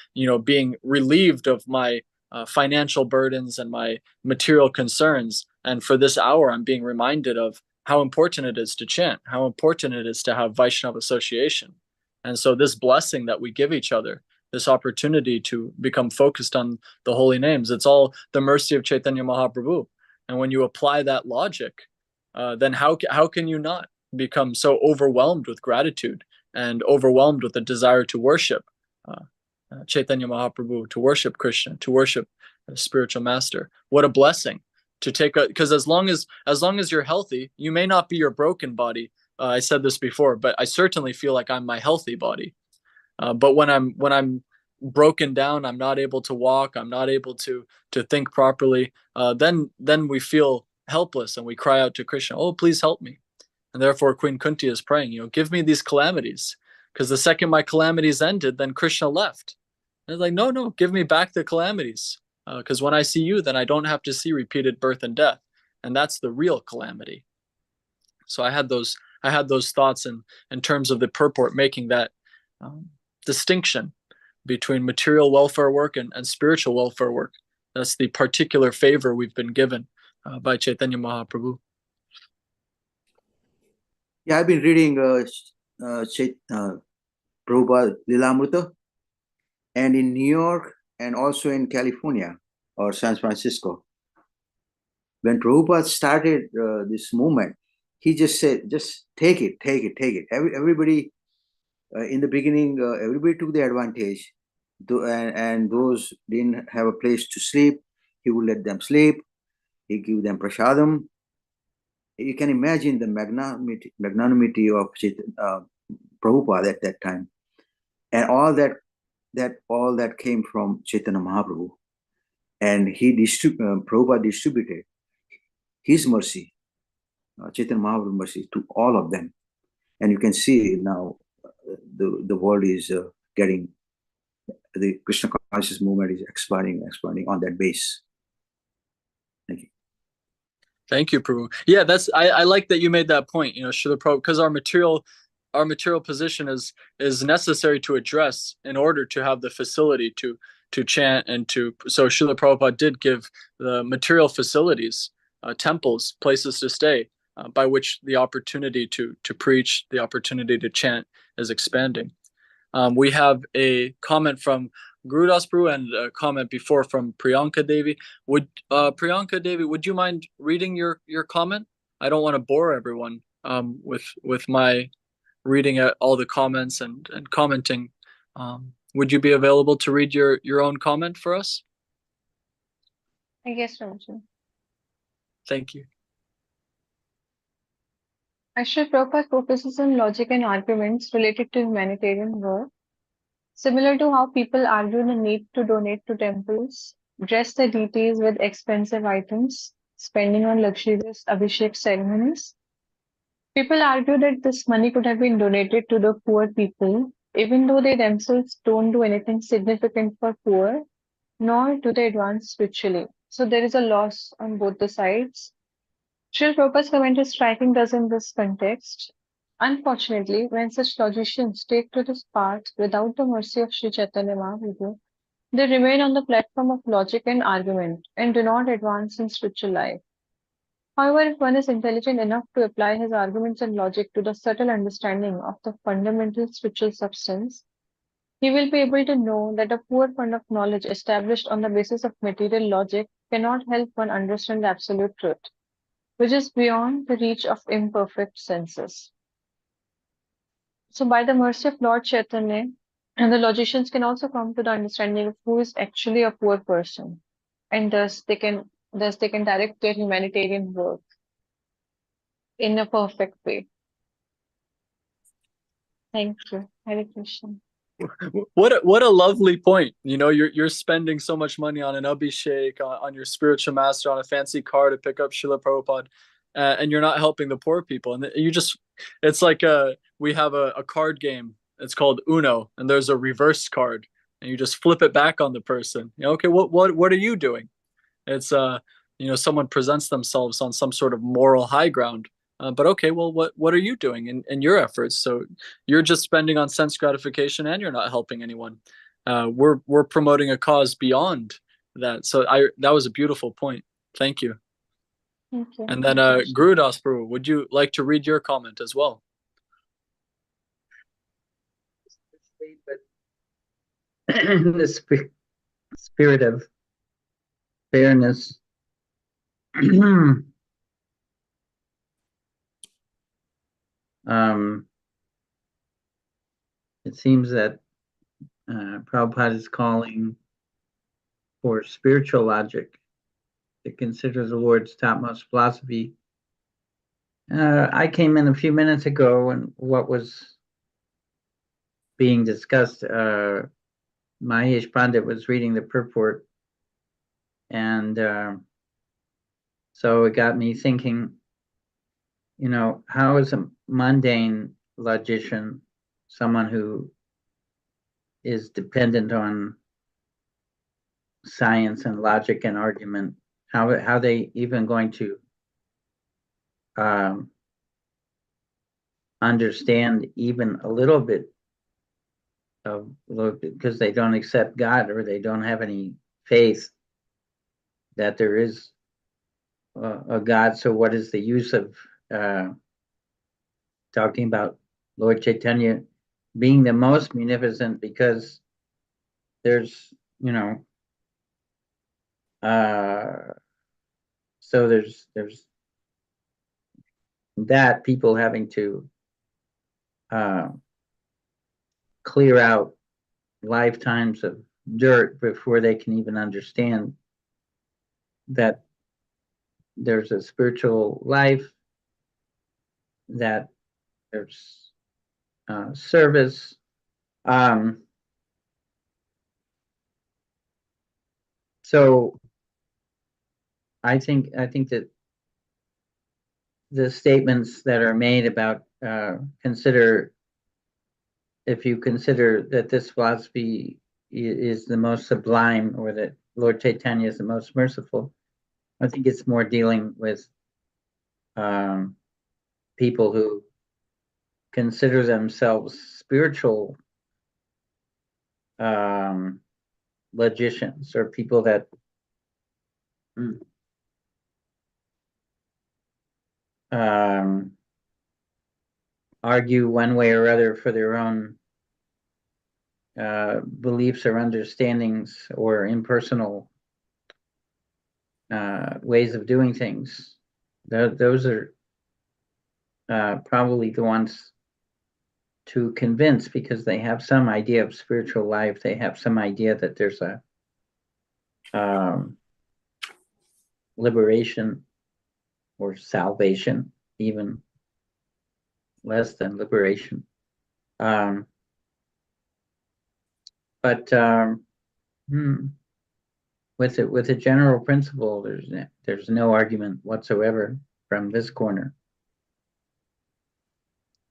being relieved of my financial burdens and my material concerns. And for this hour, I'm being reminded of how important it is to chant, how important it is to have Vaishnava association. And so this blessing that we give each other, this opportunity to become focused on the holy names, it's all the mercy of Chaitanya Mahaprabhu. And when you apply that logic, then how can you not become so overwhelmed with gratitude and overwhelmed with the desire to worship Chaitanya Mahaprabhu, to worship Krishna, to worship a spiritual master? What a blessing to take because as long as you're healthy, you may not be your broken body. I said this before, but I certainly feel like I'm my healthy body. But when I'm broken down, I'm not able to walk, I'm not able to think properly, then we feel helpless and we cry out to Krishna, oh, please help me. And therefore Queen Kunti is praying, give me these calamities, because the second my calamities ended, then Krishna left. And it's like, no, give me back the calamities, because when I see you, then I don't have to see repeated birth and death, and that's the real calamity. So I had those thoughts in terms of the purport, making that distinction between material welfare work and spiritual welfare work. That's the particular favor we've been given by Chaitanya Mahaprabhu. Yeah, I've been reading Prabhupada Lila, and in New York and also in California or San Francisco. When Prabhupada started this movement, he just said, just take it. Everybody, in the beginning, everybody took the advantage. And those didn't have a place to sleep, he would let them sleep. He give them prasadam. You can imagine the magnanimity of Prabhupada at that time. And all that came from Chaitanya Mahaprabhu. And Prabhupada distributed his mercy, Chaitanya Mahaprabhu's mercy, to all of them. And you can see now the world is getting, the Krishna conscious movement is expanding on that base. Thank you. Thank you, Prabhu. Yeah, I like that you made that point, Srila Prabhupada, because our material position is necessary to address in order to have the facility to chant and so Srila Prabhupada did give the material facilities, temples, places to stay, by which the opportunity to preach, the opportunity to chant is expanding. We have a comment from Gurudas Prabhu and a comment before from Priyanka Devi. Priyanka Devi, would you mind reading your comment? I don't want to bore everyone with my reading all the comments and commenting. Would you be available to read your own comment for us? Yes, Ramachan. Thank you. Srila Prabhupada focuses on logic and arguments related to humanitarian work, similar to how people argue the need to donate to temples, dress the deities with expensive items, spending on luxurious Abhishek ceremonies. People argue that this money could have been donated to the poor people even though they themselves don't do anything significant for poor, nor do they advance spiritually. So there is a loss on both the sides. Srila Prabhupada's comment is striking us in this context. Unfortunately, when such logicians take to this path without the mercy of Sri Chaitanya Mahaprabhu, they remain on the platform of logic and argument and do not advance in spiritual life. However, if one is intelligent enough to apply his arguments and logic to the subtle understanding of the fundamental spiritual substance, he will be able to know that a poor fund of knowledge established on the basis of material logic cannot help one understand the absolute truth, which is beyond the reach of imperfect senses. So, by the mercy of Lord Chaitanya, and the logicians can also come to the understanding of who is actually a poor person, and thus they can direct their humanitarian work in a perfect way. Thank you. Hare Krishna. What a lovely point. You know, you're spending so much money on an abhishek, on your spiritual master, on a fancy car to pick up Srila Prabhupada, and you're not helping the poor people. And it's like we have a card game. It's called Uno, and there's a reverse card, and you just flip it back on the person. You know, okay, what are you doing? It's someone presents themselves on some sort of moral high ground. But okay, well, what are you doing in your efforts? So you're just spending on sense gratification, and you're not helping anyone. We're promoting a cause beyond that. So that was a beautiful point. Thank you. Thank you. And then Gurudas Prabhu, would you like to read your comment as well? But in the spirit of fairness, it seems that Prabhupada is calling for spiritual logic to consider the Lord's topmost philosophy. I came in a few minutes ago, and what was being discussed, Mahesh Pandit was reading the purport, and so it got me thinking, you know, how is a mundane logician, someone who is dependent on science and logic and argument, how they even going to understand even a little bit of, because they don't accept God, or they don't have any faith that there is a God. So what is the use of talking about Lord Chaitanya being the most munificent, because there's, you know, so there's that people having to clear out lifetimes of dirt before they can even understand that there's a spiritual life, that there's service. So I think that the statements that are made about if you consider that this philosophy is the most sublime, or that Lord Chaitanya is the most merciful, I think it's more dealing with people who consider themselves spiritual logicians, or people that argue one way or other for their own beliefs or understandings, or impersonal ways of doing things. Those are probably the ones to convince, because they have some idea of spiritual life. They have some idea that there's a liberation or salvation, even less than liberation. But with a general principle, there's no argument whatsoever from this corner.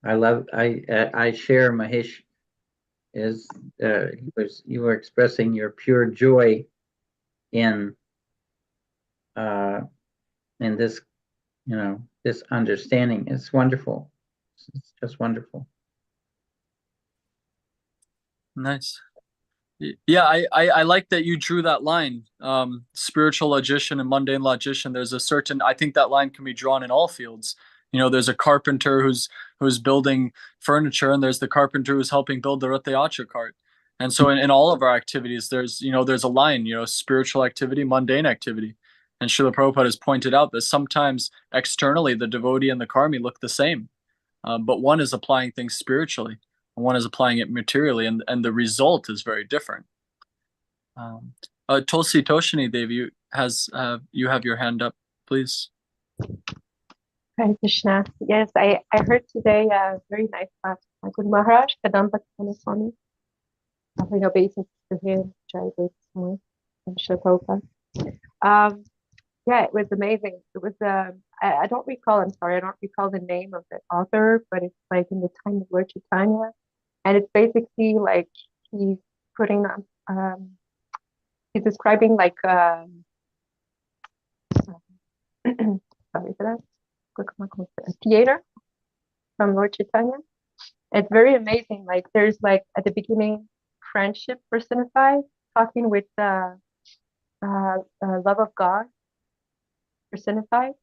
I share Mahesh is you were expressing your pure joy in this, this understanding. It's wonderful. It's just wonderful. Nice. Yeah, I like that you drew that line. Spiritual logician and mundane logician. There's a certain, I think that line can be drawn in all fields. There's a carpenter who's building furniture, and there's the carpenter who's helping build the Rath Yatra cart. And so in all of our activities, there's a line, spiritual activity, mundane activity. And Srila Prabhupada has pointed out that sometimes externally the devotee and the karmi look the same, but one is applying things spiritually, and one is applying it materially, and the result is very different. Tulsi Toshini Devi, you have your hand up, please. Hare Krishna. Yes, I heard today a very nice class by Guru Maharaj, Caitanya Swami. Obeisance to him, Jayadvaita Swami, and Srila Prabhupada. Yeah, it was amazing. It was, I don't recall, I'm sorry, I don't recall the name of the author, but it's like in the time of Lord Chaitanya. And it's basically like he's putting on, he's describing like, sorry for that, a theater from Lord Chaitanya. It's very amazing. Like there's like at the beginning, friendship personified, talking with love of God personified,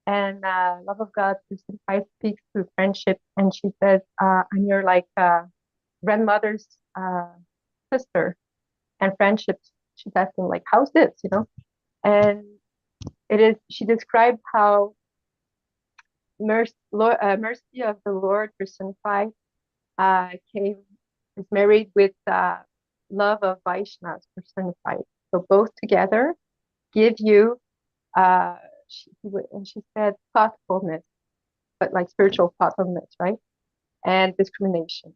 and love of God personified speaks through friendship, and she says, "I'm your like grandmother's sister," and friendship. She's asking like, "How's this?" And it is. She described how mercy of the Lord personified is married with love of Vaishnavas personified. So both together give you. She said thoughtfulness, but like spiritual thoughtfulness, right? And discrimination.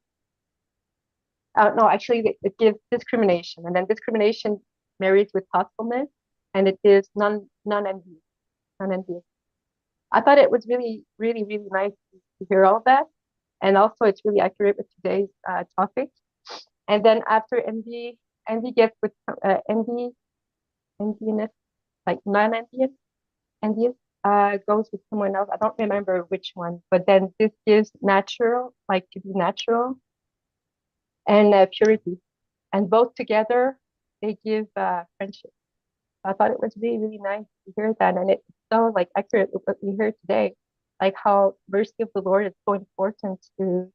No, actually, it gives discrimination, and then discrimination marries with thoughtfulness, and it gives non-envious. I thought it was really, really, really nice to hear all that, and also it's really accurate with today's topic. And then after envy gets with enviness, like non-envious. Envious goes with someone else. I don't remember which one, but then this gives natural, like to be natural, and purity, and both together they give friendship. I thought it was really, really nice to hear that, and it's so like accurate with what we hear today, like how mercy of the Lord is so important to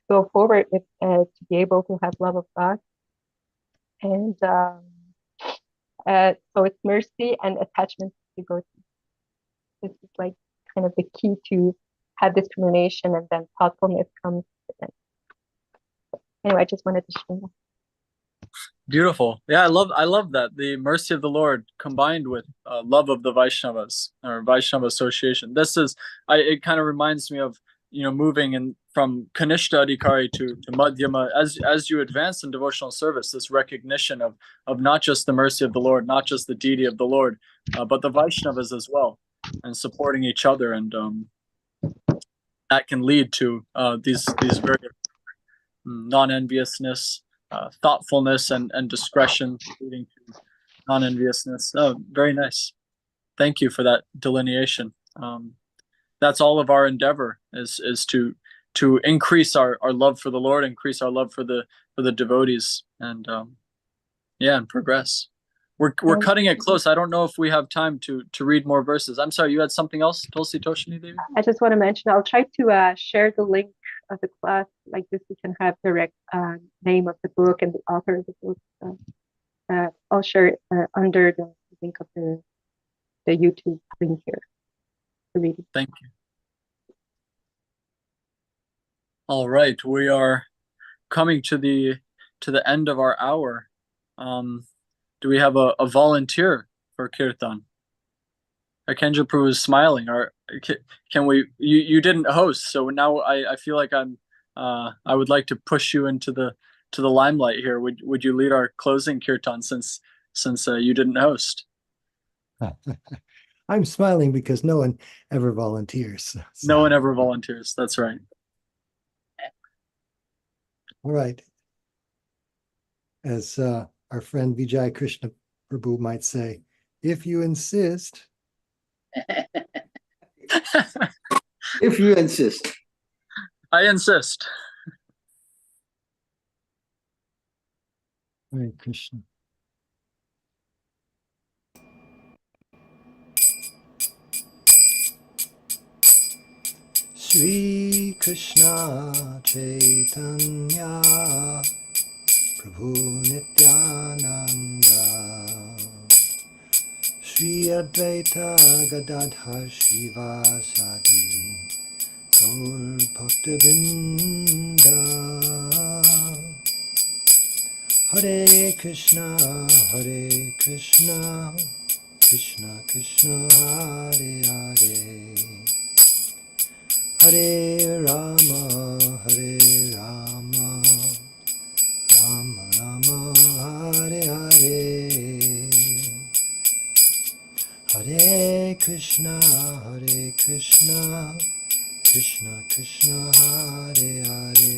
go forward with, to be able to have love of God, and so it's mercy and attachment to devotee. This is like kind of the key to have discrimination, and then thoughtfulness comes. Anyway, I just wanted to share that. Beautiful. Yeah, I love that. The mercy of the Lord combined with love of the Vaishnavas, or Vaishnava association. It kind of reminds me of, moving from Kanishta Adhikari to Madhyama. As you advance in devotional service, this recognition of not just the mercy of the Lord, not just the deity of the Lord, but the Vaishnavas as well, and supporting each other. And that can lead to these very non-enviousness, thoughtfulness, and discretion, leading to non-enviousness. Oh, very nice. Thank you for that delineation. That's all of our endeavor is to increase our love for the Lord, increase our love for the devotees, and and progress. We're cutting it close. I don't know if we have time to read more verses. I'm sorry, you had something else, Tulsi Toshini Devi? I just want to mention, I'll try to share the link of the class, like this we can have direct name of the book and the author of the book. I'll share it under the link of the YouTube link here to read it. Thank you. All right, we are coming to the end of our hour. Do we have a volunteer for Kirtan? Kendra Prabhu is smiling. Can we? You didn't host, so now I feel like I would like to push you into the limelight here. Would you lead our closing Kirtan since you didn't host? I'm smiling because no one ever volunteers. So. No one ever volunteers. That's right. All right. as our friend Vijay Krishna Prabhu might say, if you insist. If you insist. I insist. Hare Krishna. Shri Krishna Chaitanya Prabhu Nityananda Shri Advaita Gadadhar Shivasadi Gaur Bhaktavinda Hare Krishna Krishna Krishna Hare Hare Hare Rama Rama Rama Hare Hare Hare Krishna Krishna Krishna Hare Hare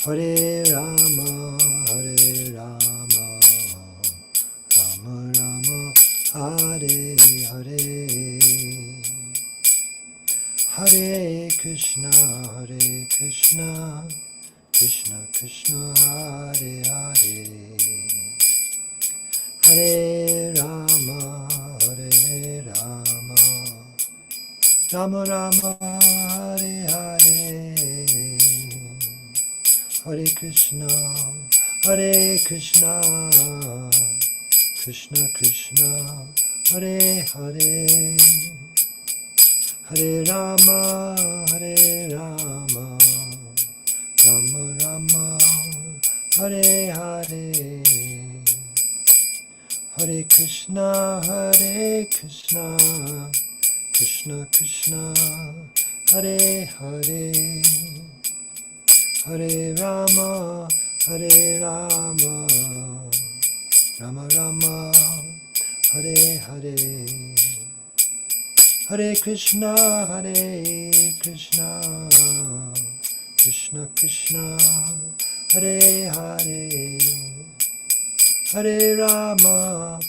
Hare Rama Rama Rama Hare Hare Hare Krishna Krishna Krishna Hare Hare Hare Rama Rama Rama Hare Hare Hare Krishna Krishna Krishna Hare Hare Hare Rama Rama Rama Hare Hare Hare Krishna Krishna Krishna Hare Hare Hare Rama Rama Rama Hare Hare Hare Krishna Krishna Krishna Hare Hare Hare Rama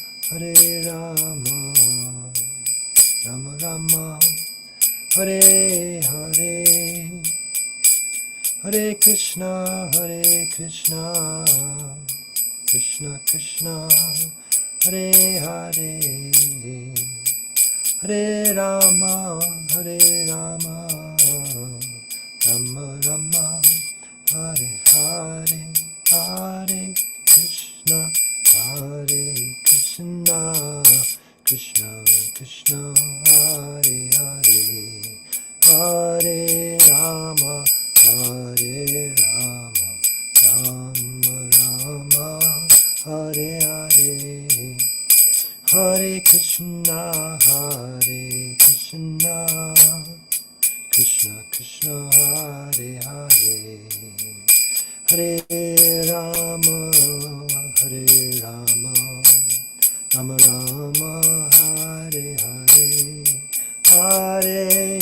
Rama Rama Hare Hare Hare Krishna Krishna Krishna Hare Hare Hare Rama Rama Rama Hare Hare Hare Krishna Krishna Krishna Hare Hare Hare Rama Rama Rama Hare Hare Hare Krishna Krishna Krishna Hare Hare Hare Rama Rama Rama Hare Hare Hare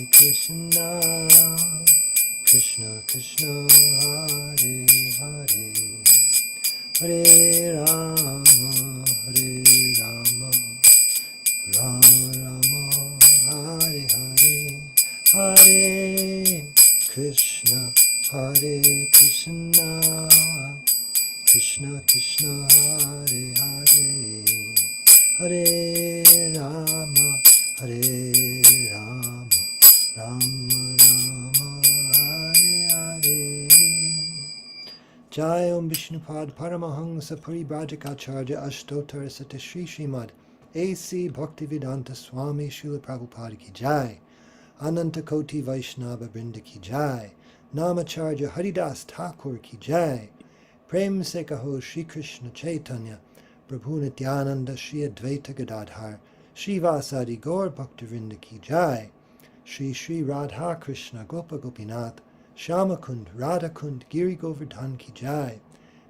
Krishna Krishna Krishna Hare Hare Hare Rama Rama Rama Hare Hare Hare Krishna Krishna Krishna Hare Hare Hare Rama Rama Rama Hare Hare Jai Om Vishnupad Paramahansa Paribhajikacharya Ashtottara Sata Shri Srimad A.C. Bhaktivedanta Swami Srila Prabhupada Ki Jai Ananta Koti Vaishnava Brinda Ki Jai Namacharya Haridas Thakur Ki Jai Prem Se Kaho Shri Krishna Chaitanya Prabhu Nityananda Shri Advaita Gadadhar Shri Vasadi Gaur Bhaktivinoda Ki Jai Shri Shri Radha Krishna Gopa Gopinath Shamakund Radhakund Giri Govardhan Ki Jai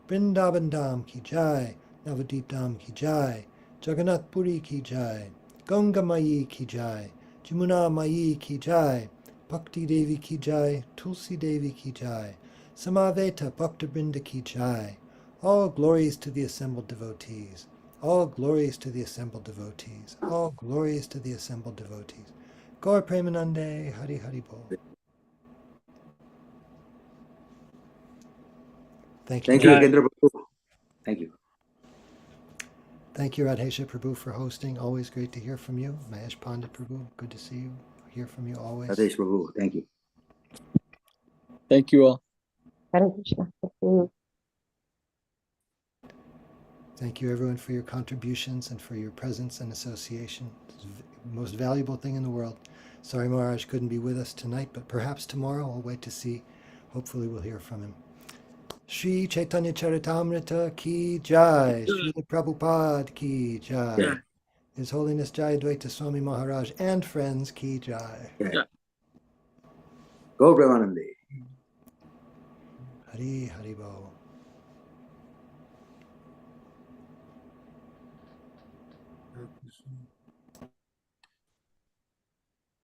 Vrindavan Dham Ki Jai Navadip Dham Ki Jai Jagannath Puri Ki Jai Ganga Mayi Ki Jai Jamuna Mayi Ki Jai Bhakti Devi Ki Jai Tulsi Devi Ki Jai Samaveta Bhaktabrinda Ki Jai. All glories to the assembled devotees. All glories to the assembled devotees. All glories to the assembled devotees. Gaur Premanande, Hari Hari Bol. Thank you. Thank you, Jai. Kendra Prabhu. Thank you. Thank you, Radhesha Prabhu, for hosting. Always great to hear from you. Mahesh Pandit Prabhu, good to see you. Hear from you always. Radesh Prabhu. Thank you. Thank you all. Hare Krishna. Thank you. Thank you, everyone, for your contributions and for your presence and association. It's the most valuable thing in the world. Sorry Maharaj couldn't be with us tonight, but perhaps tomorrow. We'll wait to see. Hopefully we'll hear from him. Shri Caitanya Caritamrta Ki Jai. Srila Prabhupada Ki Jai. Jai. His Holiness Jayadvaita Swami Maharaj and friends Ki Jai. Jai. Gaur Premanande. Hari Hari Bo. Hare Krishna.